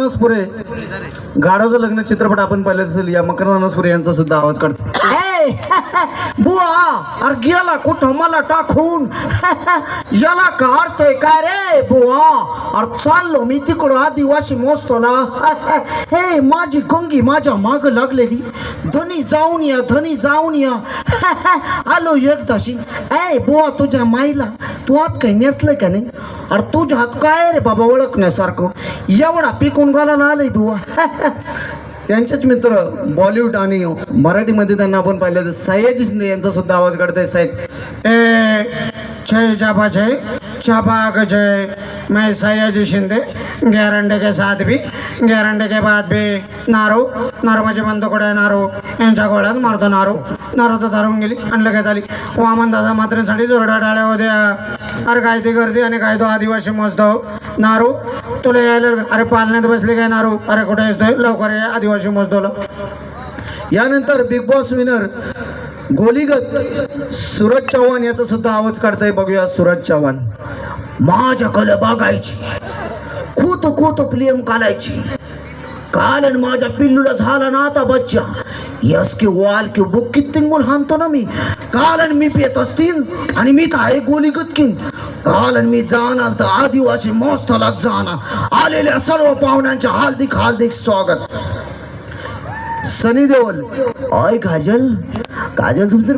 अनसपुरे गाढवाचं लग्न चित्रपट आपण पाहिलं असेल. या मकरंद अनसपुरे यांचा सुद्धा आवाज काढतो. बुवा अरे गेला कुठं मला टाकून याला का अर्थ आहे काय रे बुवा. अरे चाललो मी तिकडं आदिवासी मोजतोला. हे माझी गंगी माझ्या माग लागलेली. धनी जाऊन या धनी जाऊन या. आलो एकदाशी. ए बुवा तुझ्या माईला तू हात काही नेसलं का नाही. अरे तुझ्या हात काय रे बाबा ओळखण्यासारखं एवढा पिकून घालायला आलंय बुवा. त्यांचेच मित्र बॉलिवूड आणि मराठीमध्ये त्यांना आपण पाहिलं तर सयाजी शिंदे यांचा सुद्धा आवाज काढताय. साहेब ए जय जाबा जय चाबाग जय मैं सयाजी शिंदे गॅरंटे के साथ भी गॅरंटे के बाद भी नारो नारो माझे बंधुकडे नारो यांच्या गोळ्यात मारतो नारो नारो तर धरून गेली आणि लगेच आली. वामन दादा मात्रेसाठी जोरडा डाळ्या होत्या. अरे काय ती गर्दी आणि काय तो आदिवासी मस्तो नारू तुला यायला. अरे पालण्यात बसले काय नारू. अरे कुठे असतोय लवकर या आदिवासी मजदोला. यानंतर बिग बॉस विनर गोलीगत सूरज चव्हाण याचा सुद्धा आवाज काढताय. बघूया सूरज चव्हाण. माझ्याकडे बघायची खूत खूत प्रेम कालायची कालन माझ्या पिल्लूला झाला ना आता बच्चा. यस की वाल की बुक किती गुण हाणतो ना मी. कालन मी पेत असतील आणि मी तर आहे गोलीगत किंग. कालन मी जाणार तर आदिवासी महोत्सवाला जाणार. आलेल्या सर्व पाहुण्यांच्या हार्दिक हार्दिक स्वागत. सनी देओल. ओय काजल काजल तुम सर